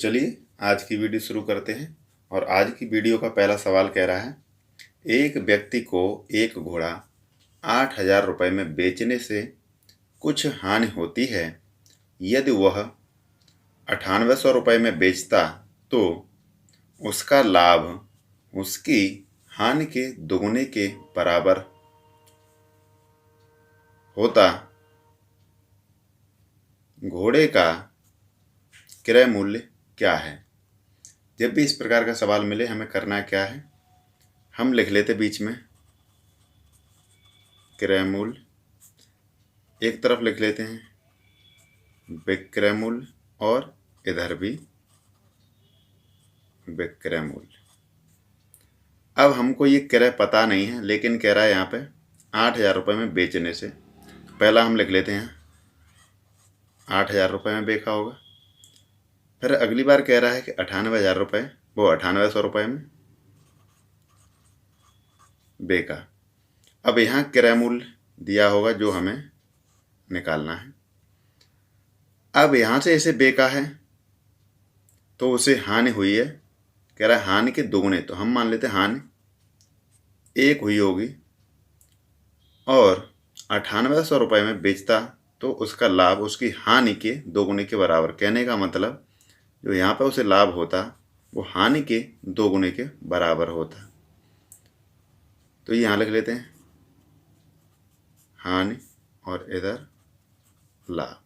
चलिए आज की वीडियो शुरू करते हैं। और आज की वीडियो का पहला सवाल कह रहा है, एक व्यक्ति को एक घोड़ा 8,000 रुपये में बेचने से कुछ हानि होती है। यदि वह 9800 रुपये में बेचता तो उसका लाभ उसकी हानि के दोगुने के बराबर होता। घोड़े का क्रय मूल्य क्या है। जब भी इस प्रकार का सवाल मिले हमें करना क्या है, हम लिख लेते बीच में क्रय मूल्य, एक तरफ लिख लेते हैं विक्रय मूल्य और इधर भी विक्रय मूल्य। अब हमको ये क्रय पता नहीं है, लेकिन कह रहा है यहाँ पे 8,000 रुपये में बेचने से। पहला हम लिख लेते हैं 8,000 रुपये में बेचा होगा। फिर अगली बार कह रहा है कि 98,000 रुपये, वो 9800 रुपये में बेचा। अब यहाँ क्रय मूल्य दिया होगा जो हमें निकालना है। अब यहाँ से इसे बेचा है तो उसे हानि हुई है, कह रहा है हानि के दोगुने, तो हम मान लेते हैं हानि 1 हुई होगी। और 9800 रुपये में बेचता तो उसका लाभ उसकी हानि के दोगुने के बराबर। कहने का मतलब जो यहाँ पर उसे लाभ होता वो हानि के दोगुने के बराबर होता। तो यहाँ लिख लेते हैं हानि और इधर लाभ।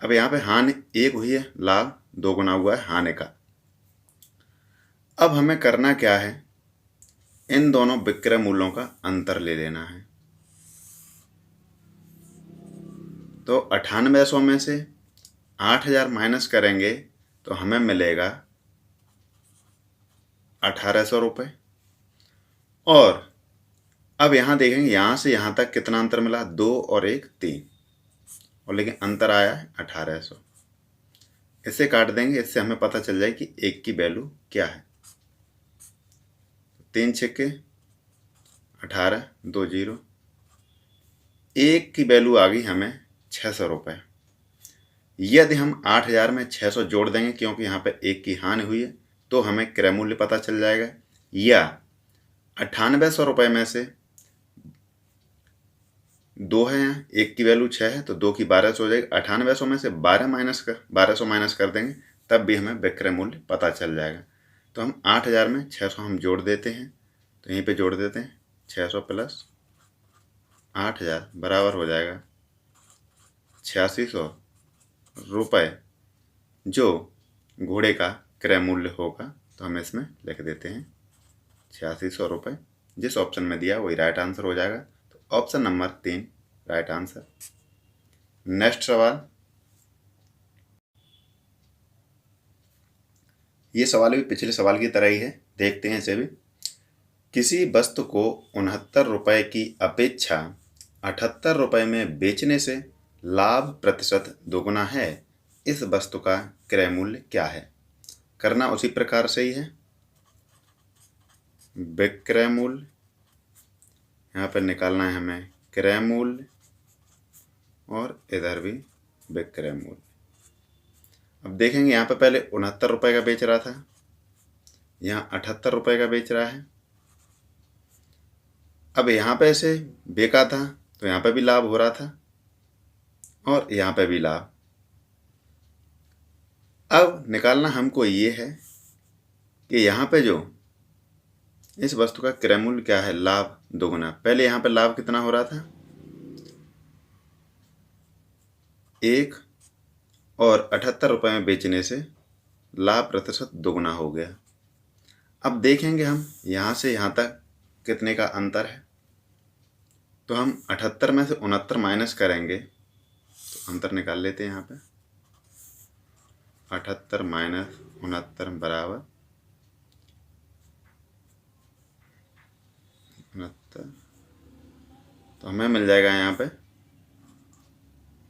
अब यहाँ पे हानि 1 हुई है, लाभ दोगुना हुआ है हानि का। अब हमें करना क्या है, इन दोनों विक्रय मूल्यों का अंतर ले लेना है। तो 9800 में से 8,000 माइनस करेंगे तो हमें मिलेगा 1,800 रुपये। और अब यहाँ देखेंगे यहाँ से यहाँ तक कितना अंतर मिला, 2 और 1 3, और लेकिन अंतर आया है 1,800। इसे काट देंगे, इससे हमें पता चल जाए कि 1 की वैल्यू क्या है। 3 छक्के 18, 2 0, 1 की वैल्यू आ गई हमें 600 रुपये। यदि हम 8,000 में 600 जोड़ देंगे, क्योंकि यहाँ पे 1 की हानि हुई है, तो हमें क्रय मूल्य पता चल जाएगा। या 9800 रुपये में से 2 है, यहाँ 1 की वैल्यू 6 है तो 2 की 1200 हो जाएगी। 9800 में से 1200 माइनस कर देंगे, तब भी हमें विक्रय मूल्य पता चल जाएगा। तो हम 8,000 में 600 हम जोड़ देते हैं, तो यहीं पे जोड़ देते हैं 600 प्लस 8,000 बराबर हो जाएगा 8600 रुपये, जो घोड़े का क्रय मूल्य होगा। तो हम इसमें लिख देते हैं 8600 रुपये। जिस ऑप्शन में दिया वही राइट आंसर हो जाएगा। तो option number 3 right answer. Next सवाल, ये सवाल भी पिछले सवाल की तरह ही है, देखते हैं इसे भी। किसी वस्तु को 69 रुपये की अपेक्षा 78 रुपये में बेचने से लाभ प्रतिशत दोगुना है। इस वस्तु का क्रय मूल्य क्या है। करना उसी प्रकार से ही है, विक्रय मूल्य, यहाँ पर निकालना है हमें क्रय मूल्य और इधर भी विक्रय मूल्य। अब देखेंगे यहाँ पे पहले 69 रुपये का बेच रहा था, यहाँ 78 रुपये का बेच रहा है। अब यहाँ पे इसे बेचा था तो यहाँ पे भी लाभ हो रहा था और यहाँ पे भी लाभ। अब निकालना हमको ये है कि यहाँ पे जो इस वस्तु का क्रय मूल्य क्या है, लाभ दोगुना। पहले यहाँ पे लाभ कितना हो रहा था, 1, और 78 रुपये में बेचने से लाभ प्रतिशत दोगुना हो गया। अब देखेंगे हम यहाँ से यहाँ तक कितने का अंतर है, तो हम 78 में से 69 माइनस करेंगे तो अंतर निकाल लेते हैं। यहाँ पे 78 माइनस 69 बराबर 69, तो हमें मिल जाएगा यहाँ पे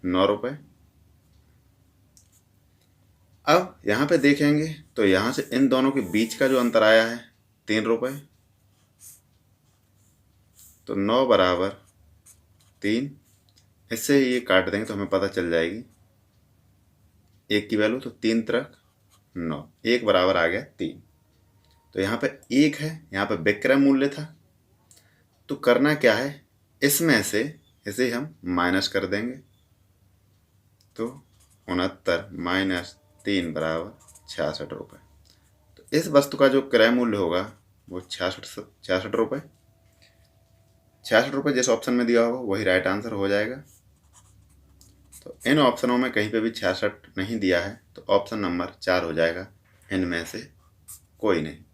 9 रुपये। अब यहाँ पे देखेंगे तो यहाँ से इन दोनों के बीच का जो अंतर आया है 3 रुपये, तो 9 बराबर 3, इससे ये काट देंगे तो हमें पता चल जाएगी 1 की वैल्यू, तो 3 त्रिक 9, 1 बराबर आ गया 3। तो यहाँ पे 1 है, यहाँ पे विक्रय मूल्य था। तो करना क्या है, इसमें से इसे हम माइनस कर देंगे। तो 69 माइनस 3 बराबर 66 रुपये। तो इस वस्तु का जो क्रय मूल्य होगा वो 66 रुपये। 66 रुपये जिस ऑप्शन में दिया होगा वही राइट आंसर हो जाएगा। तो इन ऑप्शनों में कहीं पे भी 66 नहीं दिया है, तो ऑप्शन नंबर 4 हो जाएगा, इनमें से कोई नहीं।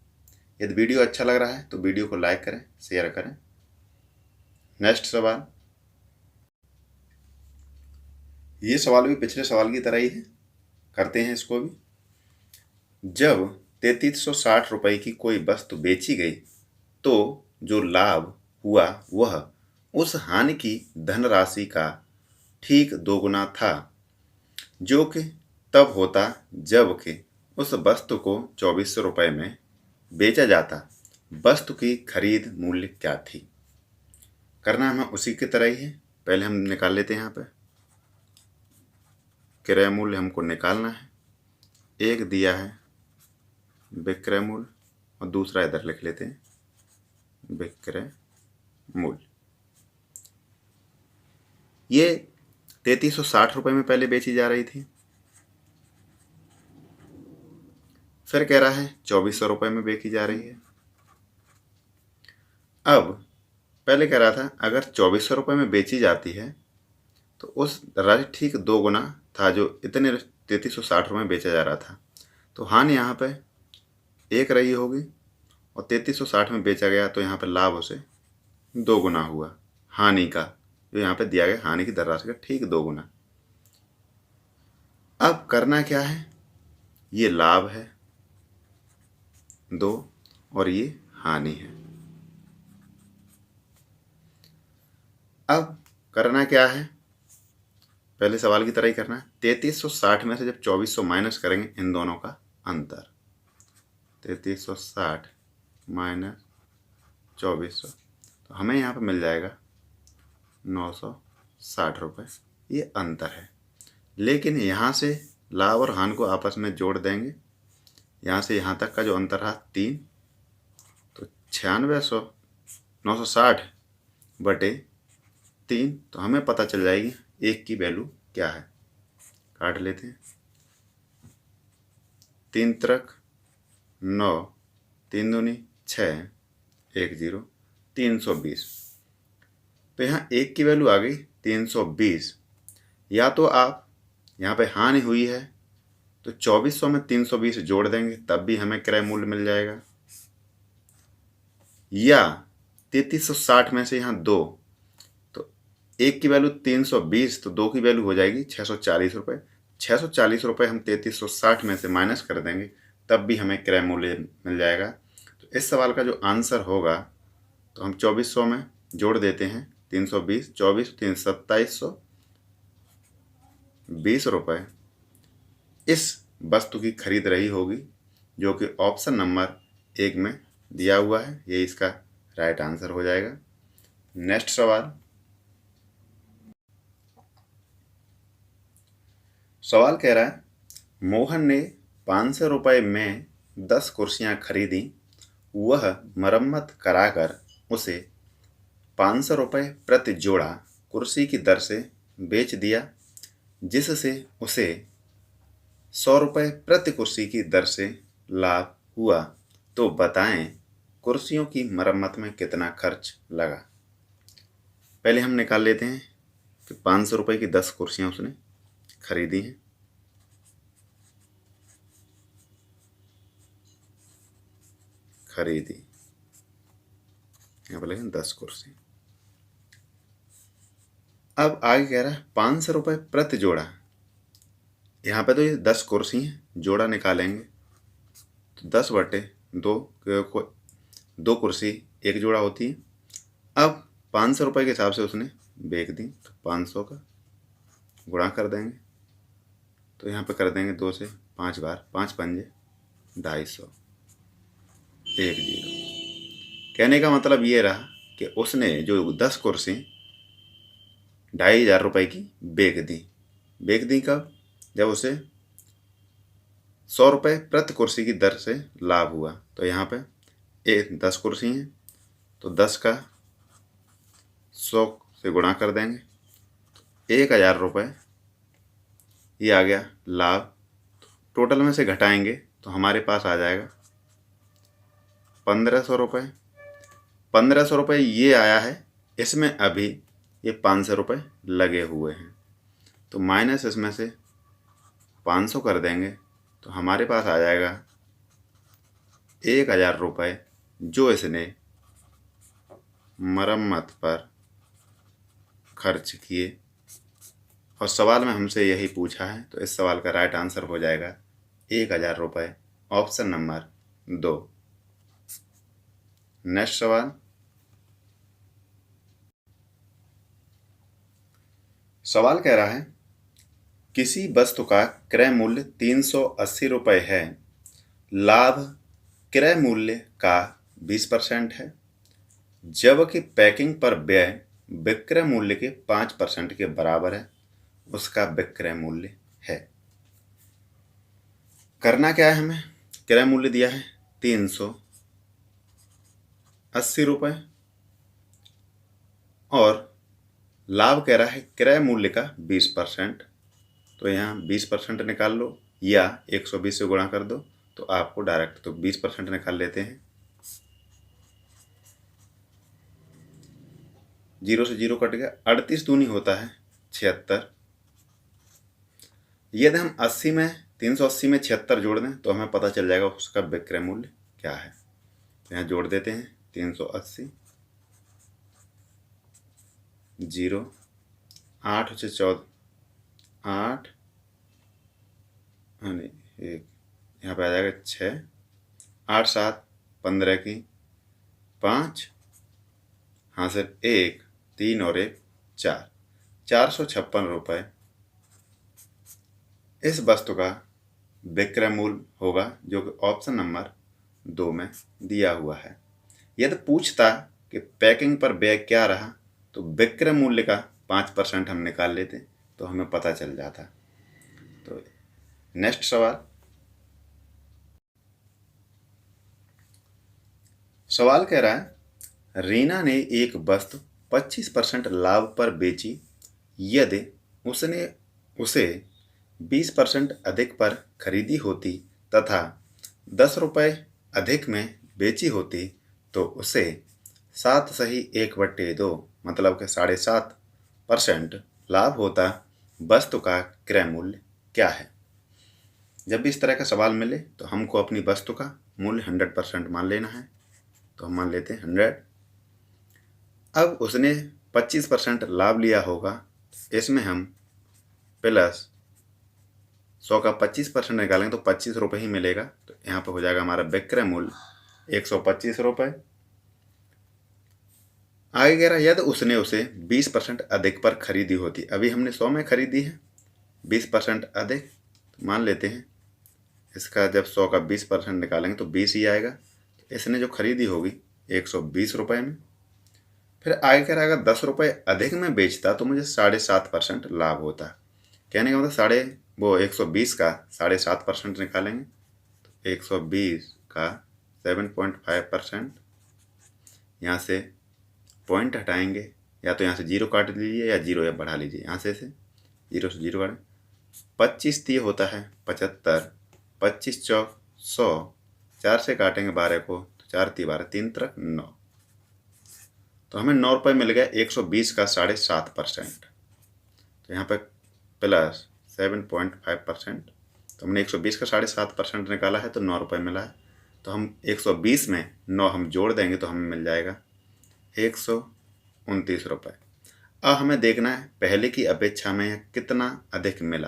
यदि वीडियो अच्छा लग रहा है तो वीडियो को लाइक करें, शेयर करें। नेक्स्ट सवाल, ये सवाल भी पिछले सवाल की तरह ही है, करते हैं इसको भी। जब 3360 रुपये की कोई वस्तु बेची गई तो जो लाभ हुआ वह उस हानि की धनराशि का ठीक दोगुना था, जो कि तब होता जबकि उस वस्तु को 2400 रुपये में बेचा जाता। वस्तु की खरीद मूल्य क्या थी। करना हमें उसी की तरह ही है। पहले हम निकाल लेते हैं, यहाँ पे क्रय मूल्य हमको निकालना है। एक दिया है विक्रय मूल्य और दूसरा इधर लिख लेते हैं विक्रय मूल्य। ये 3360 रुपये में पहले बेची जा रही थी, फिर कह रहा है 2400 रुपये में बेची जा रही है। अब पहले कह रहा था अगर 2400 रुपये में बेची जाती है तो उस राशि ठीक 2 गुना था जो इतने 3360 रुपये में बेचा जा रहा था। तो हानि यहाँ पे 1 रही होगी और 3360 में बेचा गया, तो यहाँ पे लाभ उसे 2 गुना हुआ हानि का, जो यहाँ पे दिया गया हानि की धनराशि का ठीक 2 गुना। अब करना क्या है, ये लाभ है 2 और ये हानि है। अब करना क्या है, पहले सवाल की तरह ही करना है। 3360 में से जब 2400 माइनस करेंगे इन दोनों का अंतर, 3360 माइनस 2400, तो हमें यहाँ पे मिल जाएगा 960 रुपये। ये अंतर है, लेकिन यहाँ से लाभ और हानि को आपस में जोड़ देंगे। यहाँ से यहाँ तक का जो अंतर रहा 3, तो 960 बटे 3, तो हमें पता चल जाएगी 1 की वैल्यू क्या है। काट लेते हैं, 3 त्रिक 9, 3 दूनी 6, 1 0, 320। तो यहाँ 1 की वैल्यू आ गई 320। या तो आप यहाँ पे हानि हुई है तो 2400 में 320 जोड़ देंगे, तब भी हमें क्रय मूल्य मिल जाएगा। या 3360 में से यहाँ 2, तो 1 की वैल्यू 320, तो 2 की वैल्यू हो जाएगी 640 रुपये। 640 रुपये हम 3360 में से माइनस कर देंगे, तब भी हमें क्रय मूल्य मिल जाएगा। तो इस सवाल का जो आंसर होगा, तो हम 2400 में जोड़ देते हैं 320, 24 3 2720 रुपये इस वस्तु की खरीद रही होगी, जो कि ऑप्शन नंबर 1 में दिया हुआ है। ये इसका राइट आंसर हो जाएगा। नेक्स्ट सवाल कह रहा है, मोहन ने 500 रुपये में 10 कुर्सियां खरीदी। वह मरम्मत कराकर उसे 500 रुपये प्रति जोड़ा कुर्सी की दर से बेच दिया, जिससे उसे 100 रुपये प्रति कुर्सी की दर से लाभ हुआ। तो बताएं कुर्सियों की मरम्मत में कितना खर्च लगा। पहले हम निकाल लेते हैं कि 500 रुपये की 10 कुर्सियां उसने खरीदी हैं। खरीदी, यहाँ पर लिखें 10 कुर्सी। अब आगे कह रहा है 500 रुपये प्रति जोड़ा। यहाँ पे तो ये 10 कुर्सी हैं, जोड़ा निकालेंगे तो 10 बटे 2, 2 कुर्सी 1 जोड़ा होती है। अब 500 रुपये के हिसाब से उसने बेच दी, तो 500 का गुणा कर देंगे, तो यहाँ पे कर देंगे 2 से 5 बार, 5 पंजे 250, 1 0। कहने का मतलब ये रहा कि उसने जो 10 कुर्सी 2500 रुपये की बेच दी। बेच दी कब, जब उसे 100 रुपये प्रति कुर्सी की दर से लाभ हुआ। तो यहाँ पे 10 कुर्सी हैं तो 10 का 100 से गुणा कर देंगे, 1000 रुपये ये आ गया लाभ। टोटल में से घटाएंगे तो हमारे पास आ जाएगा 1500 रुपये। 1500 रुपये ये आया है, इसमें अभी ये 500 रुपये लगे हुए हैं तो माइनस इसमें से 500 कर देंगे तो हमारे पास आ जाएगा 1000 रुपये जो इसने मरम्मत पर खर्च किए। और सवाल में हमसे यही पूछा है तो इस सवाल का राइट आंसर हो जाएगा 1000 रुपये, ऑप्शन नंबर 2। नेक्स्ट सवाल, सवाल कह रहा है किसी वस्तु का क्रय मूल्य 380 रुपये है, लाभ क्रय मूल्य का 20% है, जबकि पैकिंग पर व्यय विक्रय मूल्य के 5% के बराबर है, उसका विक्रय मूल्य है। करना क्या है, हमें क्रय मूल्य दिया है 380 रुपये और लाभ कह रहा है क्रय मूल्य का 20%। तो यहाँ 20% निकाल लो या 120 से गुणा कर दो तो आपको डायरेक्ट, तो 20% निकाल लेते हैं। 0 से 0 कट गया, 38 दूनी होता है 76। यदि हम 380 में 76 जोड़ दें तो हमें पता चल जाएगा उसका विक्रय मूल्य क्या है। तो यहाँ जोड़ देते हैं 380, 0, 8 से 14, 8 नहीं 1, यहाँ पे आ जाएगा 6, 8 7 15 की 5, हाँ सर 1 3 और 1 4, 456 रुपये इस वस्तु का विक्रय मूल्य होगा जो कि ऑप्शन नंबर 2 में दिया हुआ है। यदि पूछता कि पैकिंग पर व्यय क्या रहा तो विक्रय मूल्य का 5% हम निकाल लेते तो हमें पता चल जाता। तो नेक्स्ट सवाल कह रहा है रीना ने एक वस्तु 25% लाभ पर बेची यदि उसने उसे 20% अधिक पर खरीदी होती तथा 10 रुपये अधिक में बेची होती तो उसे 7 सही 1/2 मतलब कि 7.5% लाभ होता। वस्तु का क्रय मूल्य क्या है। जब भी इस तरह का सवाल मिले तो हमको अपनी वस्तु का मूल्य 100% मान लेना है। तो हम मान लेते हैं 100। अब उसने 25% लाभ लिया होगा, इसमें हम प्लस 100 का 25% निकालेंगे तो 25 रुपये ही मिलेगा। तो यहाँ पे हो जाएगा हमारा विक्रय मूल्य 125 रुपये। आगे कह रहा है यदि उसने उसे 20% अधिक पर खरीदी होती, अभी हमने 100 में खरीदी है, 20% अधिक तो मान लेते हैं इसका जब 100 का 20% निकालेंगे तो 20 ही आएगा। इसने जो खरीदी होगी 120 रुपये में। फिर आगे कह रहा है अगर 10 रुपये अधिक में बेचता तो मुझे 7.5% लाभ होता। कहने का मतलब 120 का 7.5% निकालेंगे तो 120 का 7.5%, यहाँ से पॉइंट हटाएंगे या तो यहाँ से 0 काट लीजिए या 0 या बढ़ा लीजिए, यहाँ से 0 से 0 काटें। 25 दिए होता है 75, 25 चौक 100, 4 से काटेंगे 12 को तो 4 × 12 3 × 9, तो हमें 9 रुपये मिल गया 120 का 7.5%। तो यहाँ पे प्लस 7.5%, तो हमने 120 का 7.5% निकाला है तो 9 रुपये मिला है। तो हम 120 में 9 हम जोड़ देंगे तो हमें मिल जाएगा 129 रुपये। अब हमें देखना है पहले की अपेक्षा में कितना अधिक मिला,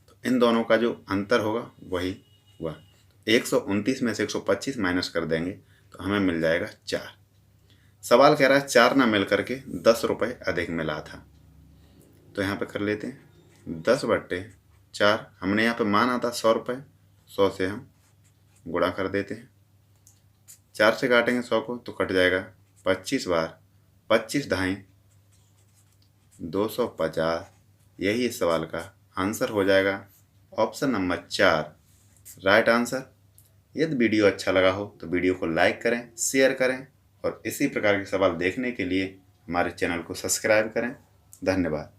तो इन दोनों का जो अंतर होगा वही हुआ। 129 में से 125 माइनस कर देंगे तो हमें मिल जाएगा 4। सवाल कह रहा है 4 ना मिल करके 10 रुपये अधिक मिला था। तो यहाँ पे कर लेते हैं 10/4। हमने यहाँ पे माना था 100 रुपये, 100 से हम गुणा कर देते हैं। 4 से काटेंगे 100 को तो कट जाएगा 25 बार, 25 ढाई 250। यही इस सवाल का आंसर हो जाएगा, ऑप्शन नंबर 4 राइट आंसर। यदि वीडियो अच्छा लगा हो तो वीडियो को लाइक करें, शेयर करें और इसी प्रकार के सवाल देखने के लिए हमारे चैनल को सब्सक्राइब करें। धन्यवाद।